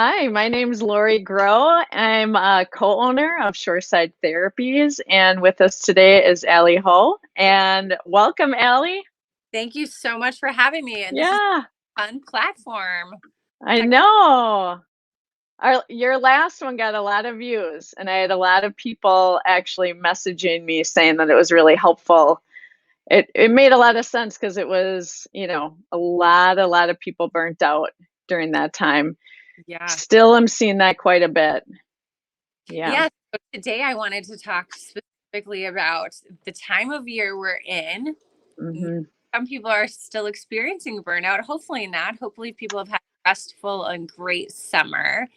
Hi, my name's Lori Grow. I'm a co-owner of Shoreside Therapies, and with us today is Allie Ho. And welcome, Allie. Thank you so much for having me. And this is Yeah, a fun platform. I Tech- know. Your last one got a lot of views, and I had a lot of people actually messaging me saying that it was really helpful. It made a lot of sense because it was, a lot of people burnt out during that time. Yeah. Still am seeing that quite a bit. Yeah. Yeah. So today I wanted to talk specifically about the time of year we're in. Mm, Hmm. Some people are still experiencing burnout. Hopefully not. Hopefully people have had a restful and great summer.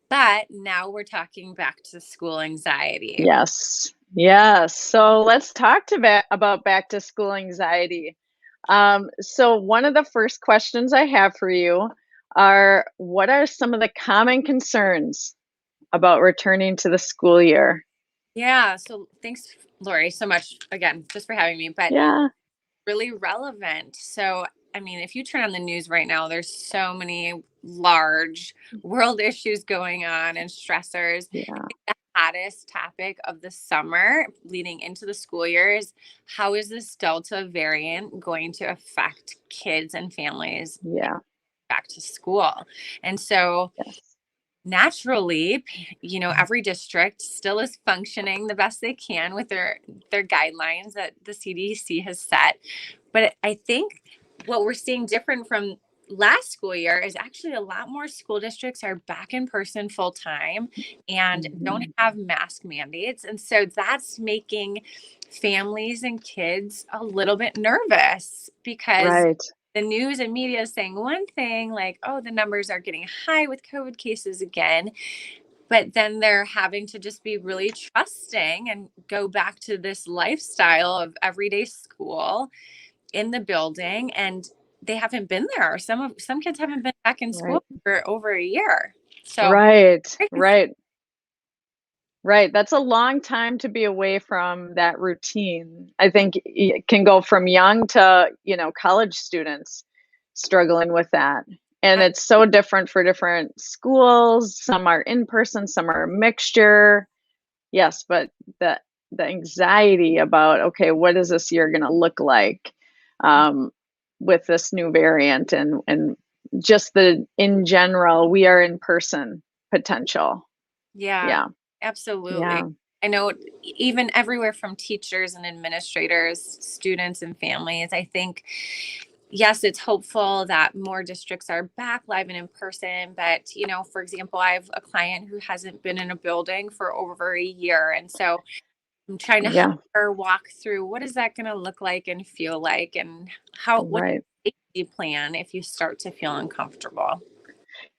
But now we're talking back to school anxiety. Yes. Yes. So let's talk about back to school anxiety. So one of the first questions I have for you are what are some of the common concerns about returning to the school year? Yeah. So thanks, Lori, so much again, just for having me. But Yeah. really relevant. So, I mean, if you turn on the news right now, there's so many large world issues going on and stressors. I Yeah. think the hottest topic of the summer leading into the school year is how is this Delta variant going to affect kids and families Yeah. back to school? And so, Yes. naturally, every district still is functioning the best they can with their guidelines that the CDC has set. But I think what we're seeing different from last school year is actually a lot more school districts are back in person full time and don't Hmm. have mask mandates. And so that's making families and kids a little bit nervous because Right. the news and media is saying one thing, like, oh, the numbers are getting high with COVID cases again. But then they're having to just be really trusting and go back to this lifestyle of everyday school in the building. And they haven't been there. Some kids haven't been back in Right. school for over a year. So Right. Right. Right. That's a long time to be away from that routine. I think it can go from young to, college students struggling with that. And it's so different for different schools. Some are in person, some are a mixture. Yes, but the the anxiety about, okay, what is this year going to look like um, with this new variant and just the in general, we are in person potential. yeah, Yeah. absolutely. Yeah. I know even everywhere from teachers and administrators, students and families, I think, yes, it's hopeful that more districts are back live and in person. But, for example, I have a client who hasn't been in a building for over a year. And so I'm trying to help Yeah. her walk through what is that going to look like and feel like, and what's Right. the safety plan if you start to feel uncomfortable.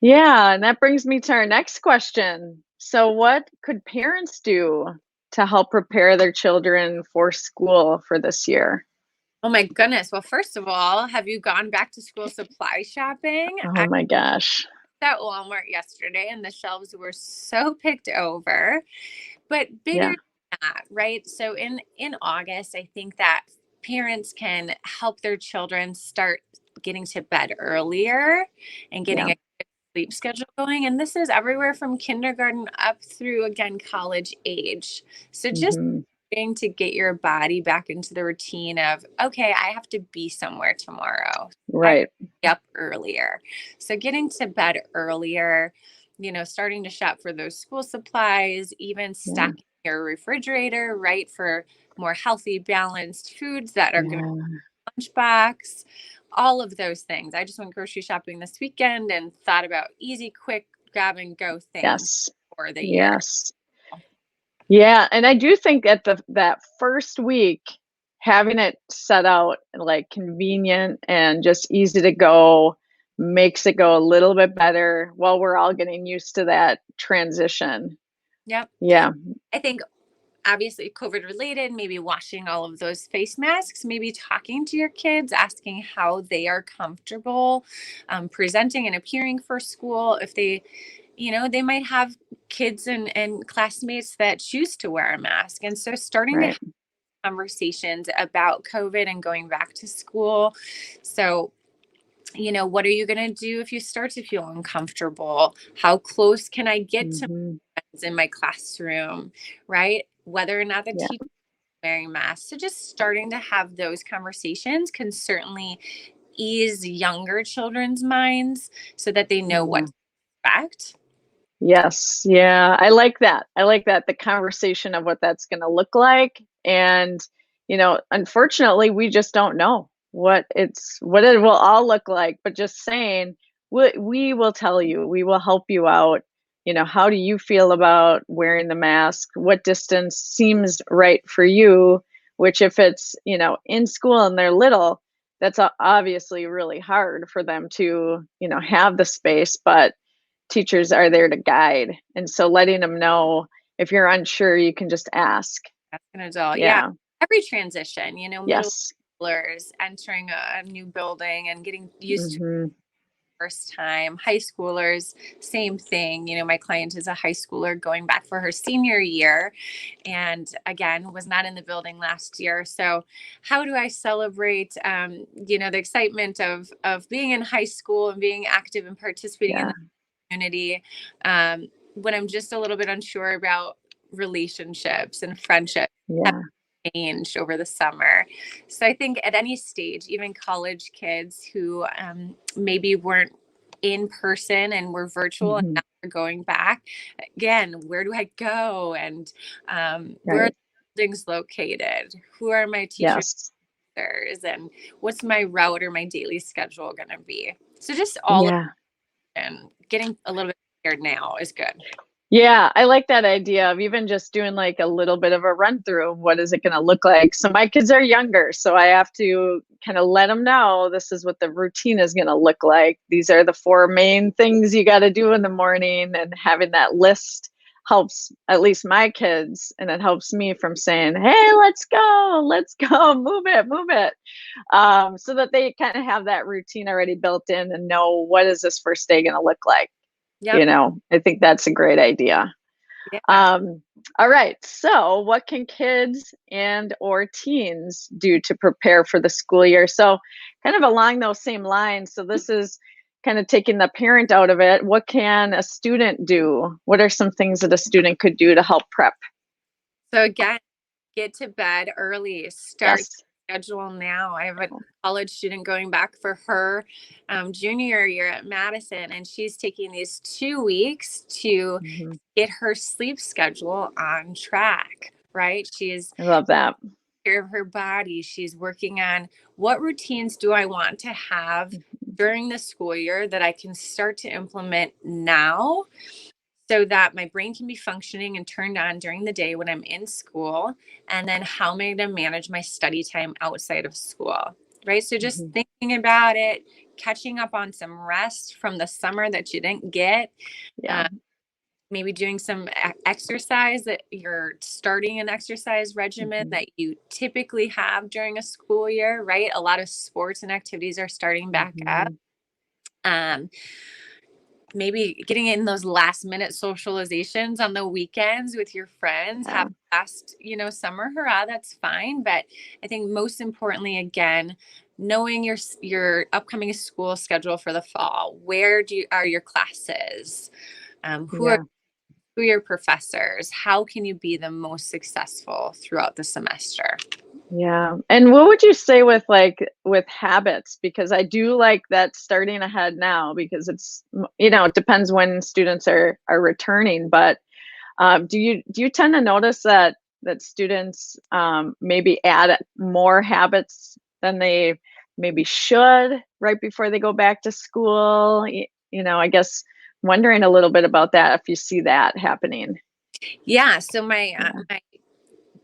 Yeah, and that brings me to our next question. So, what could parents do to help prepare their children for school for this year? Oh my goodness. Well, first of all, have you gone back to school supply shopping? Oh I my gosh. was at Walmart yesterday and the shelves were so picked over. But bigger Yeah. than that, right? So in August, I think that parents can help their children start getting to bed earlier and getting Yeah. a good sleep schedule going. And this is everywhere from kindergarten up through again college age. So just Hmm. to get your body back into the routine of, okay, I have to be somewhere tomorrow. I have to Right. be up earlier. So getting to bed earlier, starting to shop for those school supplies, even Yeah. stocking your refrigerator, right, for more healthy, balanced foods that are going Yeah. to lunchbox, all of those things. I just went grocery shopping this weekend and thought about easy, quick, grab and go things Yes. for the year. Yes. Yeah, and I do think at that first week, having it set out like convenient and just easy to go makes it go a little bit better while we're all getting used to that transition. Yep. Yeah. I think obviously COVID related, maybe washing all of those face masks, maybe talking to your kids, asking how they are comfortable presenting and appearing for school. If they might have kids and classmates that choose to wear a mask. And so starting to Right. have conversations about COVID and going back to school. So what are you going to do if you start to feel uncomfortable? How close can I get to Mhm. my friends in my classroom, right? Whether or not the Yeah. teacher is wearing masks. So just starting to have those conversations can certainly ease younger children's minds so that they know what Yeah. to expect. Yes. Yeah. I like that. I like that, the conversation of what that's gonna look like. And, unfortunately, we just don't know what it will all look like. But just saying, we will tell you, we will help you out. How do you feel about wearing the mask? What distance seems right for you? Which if it's, in school and they're little, that's obviously really hard for them to, have the space, but teachers are there to guide. And so letting them know if you're unsure, you can just ask. As an adult, yeah. Yeah. Every transition, middle Yes. schoolers entering a new building and getting used to Hmm. first time. High schoolers, same thing. My client is a high schooler going back for her senior year and again was not in the building last year. So how do I celebrate the excitement of being in high school and being active and participating in Yeah. the community when I'm just a little bit unsure about relationships and friendships have Yeah. changed over the summer. So I think at any stage, even college kids who maybe weren't in person and were virtual and Hmm. now they're going back again, where do I go? And where are Right. the buildings located? Who are my teachers Yes. and what's my route or my daily schedule going to be? So just all of Yeah. it and getting a little bit prepared now is good. Yeah, I like that idea of even just doing like a little bit of a run through of what is it going to look like. So my kids are younger, so I have to kind of let them know this is what the routine is going to look like. These are the four main things you got to do in the morning, and having that list helps at least my kids, and it helps me from saying, "Hey, let's go, move it," so that they kind of have that routine already built in and know what is this first day going to look like. Yep. I think that's a great idea. Yeah. Um, all right. So, what can kids and or teens do to prepare for the school year? So, kind of along those same lines. So, this is kind of taking the parent out of it. What can a student do? What are some things that a student could do to help prep? So again, get to bed early, start Yes. schedule now. I have a college student going back for her junior year at Madison, and she's taking these 2 weeks to Mhm. get her sleep schedule on track, right? She's I love that. care of her body. She's working on what routines do I want to have Mhm. during the school year that I can start to implement now so that my brain can be functioning and turned on during the day when I'm in school. And then how am I going to manage my study time outside of school? Right. So just Mhm. thinking about it, catching up on some rest from the summer that you didn't get, Yeah. uh, maybe doing some exercise that you're starting an exercise regimen Mhm. that you typically have during a school year, right? A lot of sports and activities are starting back up. Mhm. Um, Maybe getting in those last minute socializations on the weekends with your friends, Yeah. have last, summer hurrah, that's fine. But I think most importantly, again, knowing your upcoming school schedule for the fall. Where are your classes? Who are Yeah. who are your professors? How can you be the most successful throughout the semester? Yeah. And what would you say with with habits? Because I do like that starting ahead now, because it depends when students are returning. But do you tend to notice that students maybe add more habits than they maybe should right before they go back to school? I guess wondering a little bit about that, if you see that happening. Yeah. So my Yeah. my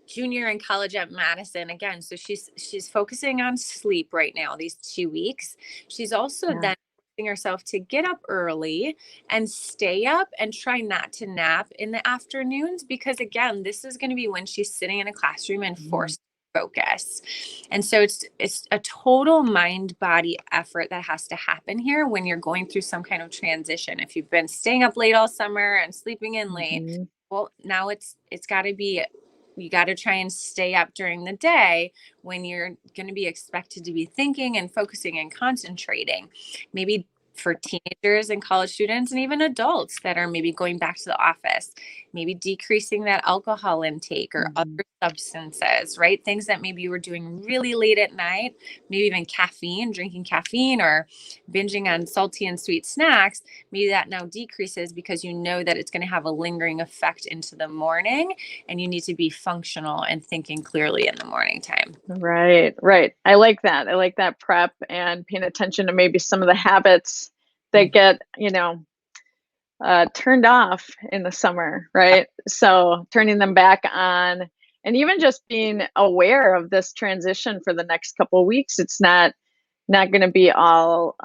junior in college at Madison again. So she's focusing on sleep right now, these 2 weeks. She's also Yeah. then forcing herself to get up early and stay up and try not to nap in the afternoons because again, this is going to be when she's sitting in a classroom and Mhm. forced to focus. And so it's a total mind body effort that has to happen here when you're going through some kind of transition. If you've been staying up late all summer and sleeping in late, Mhm. well, now it's got to be you got to try and stay up during the day when you're going to be expected to be thinking and focusing and concentrating. Maybe for teenagers and college students and even adults that are maybe going back to the office, maybe decreasing that alcohol intake or other substances, right? Things that maybe you were doing really late at night, maybe even drinking caffeine or binging on salty and sweet snacks. Maybe that now decreases because you know that it's going to have a lingering effect into the morning, and you need to be functional and thinking clearly in the morning time. Right, right. I like that. I like that prep and paying attention to maybe some of the habits that get, turned off in the summer, right? So turning them back on, and even just being aware of this transition for the next couple of weeks. It's not going to be all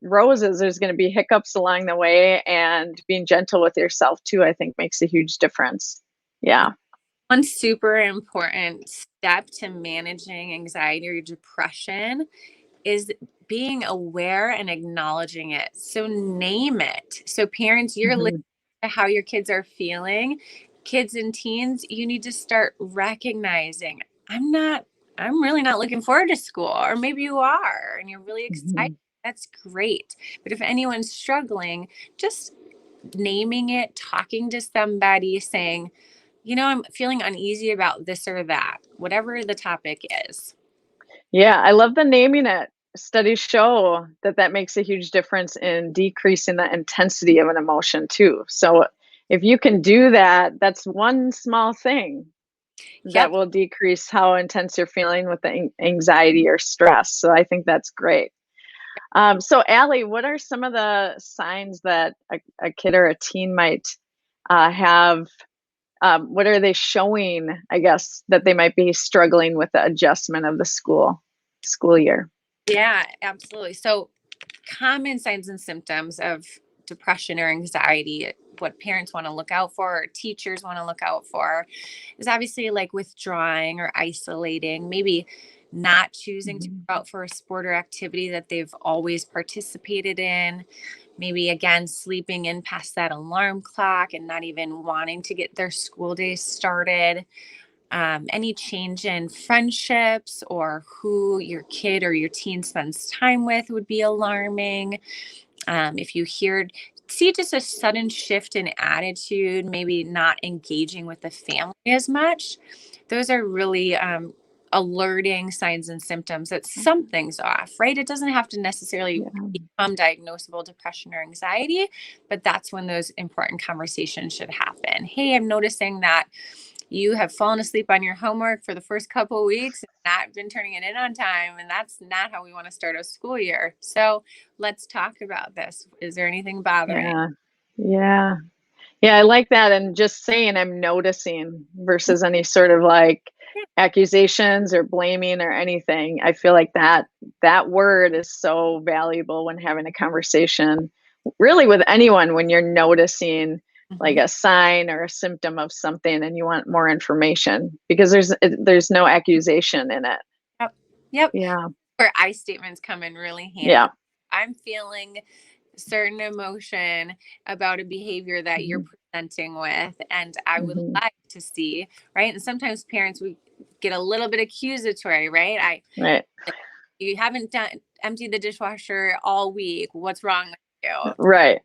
roses. There's going to be hiccups along the way, and being gentle with yourself too, I think makes a huge difference. Yeah. One super important step to managing anxiety or depression is being aware and acknowledging it. So name it. So parents, you're listening to how your kids are feeling. Kids and teens, you need to start recognizing, I'm really not looking forward to school. Or maybe you are and you're really excited. That's great. But if anyone's struggling, just naming it, talking to somebody, saying, I'm feeling uneasy about this or that, whatever the topic is. Yeah, I love the naming it. Studies show that that makes a huge difference in decreasing the intensity of an emotion too. So if you can do that, that's one small thing that Yep. will decrease how intense you're feeling with the anxiety or stress. So I think that's great. So Allie, what are some of the signs that a kid or a teen might have? What are they showing, I guess, that they might be struggling with the adjustment of the school year? Yeah, absolutely. So common signs and symptoms of depression or anxiety, what parents want to look out for, or teachers want to look out for, is obviously like withdrawing or isolating, maybe not choosing to go out for a sport or activity that they've always participated in, maybe again sleeping in past that alarm clock and not even wanting to get their school day started. Any change in friendships or who your kid or your teen spends time with would be alarming. If you see just a sudden shift in attitude, maybe not engaging with the family as much, those are really alerting signs and symptoms that something's off, right? It doesn't have to necessarily become diagnosable depression or anxiety, but that's when those important conversations should happen. Hey, I'm noticing that you have fallen asleep on your homework for the first couple of weeks and not been turning it in on time. And that's not how we want to start a school year. So let's talk about this. Is there anything bothering? Yeah. Yeah. Yeah, I like that. And just saying I'm noticing versus any sort of like accusations or blaming or anything. I feel like that word is so valuable when having a conversation, really with anyone, when you're noticing like a sign or a symptom of something and you want more information, because there's no accusation in it. Yep. Yep. Yeah. Where I statements come in really handy. Yeah. I'm feeling certain emotion about a behavior that you're presenting with, and I would like to see, right? And sometimes parents, we get a little bit accusatory, right? Right. You haven't emptied the dishwasher all week. What's wrong with you? Right.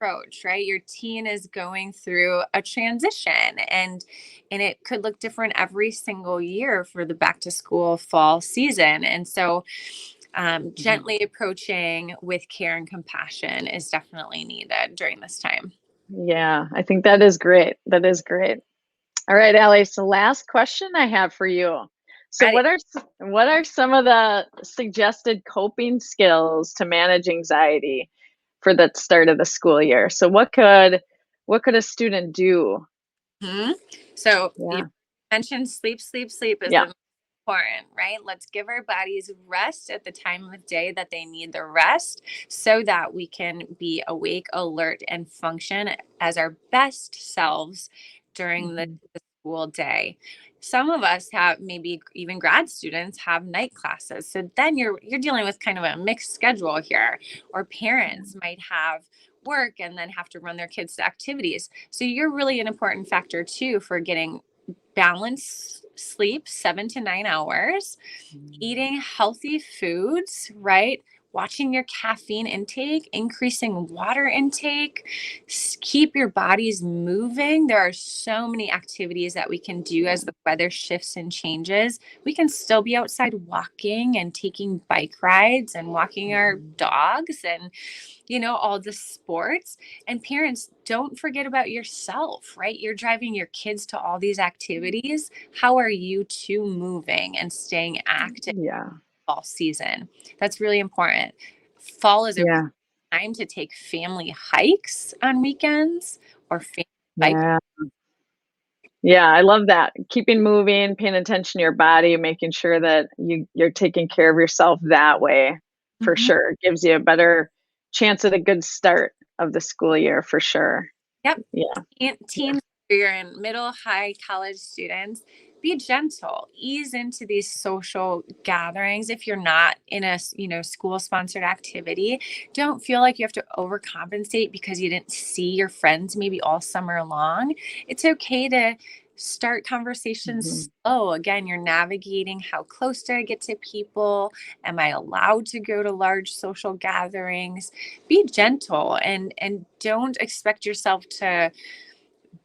Approach, right? Your teen is going through a transition, and it could look different every single year for the back to school fall season. And so gently approaching with care and compassion is definitely needed during this time. Yeah, I think that is great. That is great. All right, Allie. So last question I have for you. So Ready. what are some of the suggested coping skills to manage anxiety for the start of the school year? So what could a student do? So Yeah. you mentioned sleep is Yeah. the important, right? Let's give our bodies rest at the time of day that they need the rest so that we can be awake, alert, and function as our best selves during the school day. Some of us have, maybe even grad students have night classes. So then you're dealing with kind of a mixed schedule here, or parents might have work and then have to run their kids to activities. So you're really an important factor too for getting balance sleep 7 to 9 hours, eating healthy foods, right? Watching your caffeine intake, increasing water intake, keep your bodies moving. There are so many activities that we can do as the weather shifts and changes. We can still be outside walking and taking bike rides and walking our dogs and all the sports. And parents, don't forget about yourself, right? You're driving your kids to all these activities. How are you two moving and staying active Yeah. all season? That's really important. Fall is a Yeah. time to take family hikes on weekends or family bike. Yeah. Yeah, I love that. Keeping moving, paying attention to your body, making sure that you're taking care of yourself that way for Mhm. sure. Gives you a better chance at a good start of the school year for sure. Yep. Yeah. Teens, you're in middle, high, college students, be gentle, ease into these social gatherings. If you're not in a school sponsored activity, don't feel like you have to overcompensate because you didn't see your friends maybe all summer long. It's okay to start Mhm. conversations slow. Again, you're navigating how close do I get to people? Am I allowed to go to large social gatherings? Be gentle and don't expect yourself to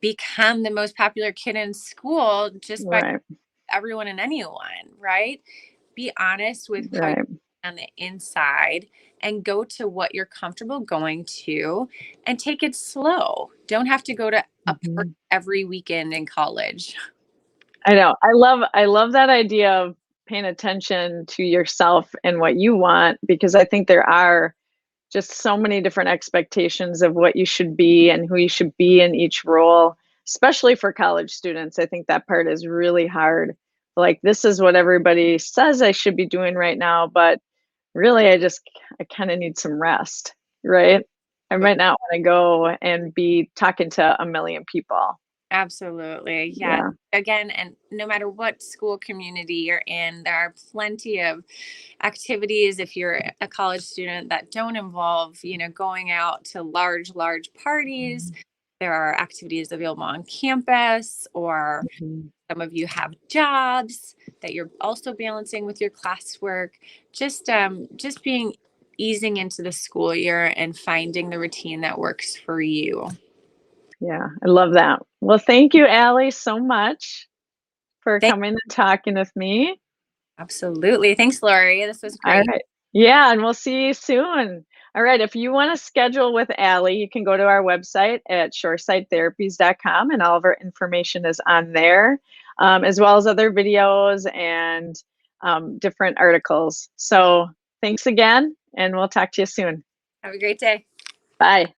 become the most popular kid in school just by Right. everyone and anyone, right? Be honest with how you Right. on the inside and go to what you're comfortable going to and take it slow. Don't have to go to a party Mhm. every weekend in college. I know. I love that idea of paying attention to yourself and what you want because I think there are just so many different expectations of what you should be and who you should be in each role, especially for college students. I think that part is really hard. Like, this is what everybody says I should be doing right now, but really, I kind of need some rest, right? I might not want to go and be talking to a million people. Absolutely. Yeah. Yeah. Again, and no matter what school community you're in, there are plenty of activities if you're a college student that don't involve, going out to large parties. There are activities available on campus, or Mhm. some of you have jobs that you're also balancing with your classwork. Just being easing into the school year and finding the routine that works for you. Yeah, I love that. Well, thank you, Allie, so much for Thank coming and talking with me. Absolutely. Thanks, Lori. This was All great. right. Yeah, and we'll see you soon. All right. If you want to schedule with Allie, you can go to our website at shoresidetherapies.com, and all of our information is on there, as well as other videos and different articles. So thanks again, and we'll talk to you soon. Have a great day. Bye.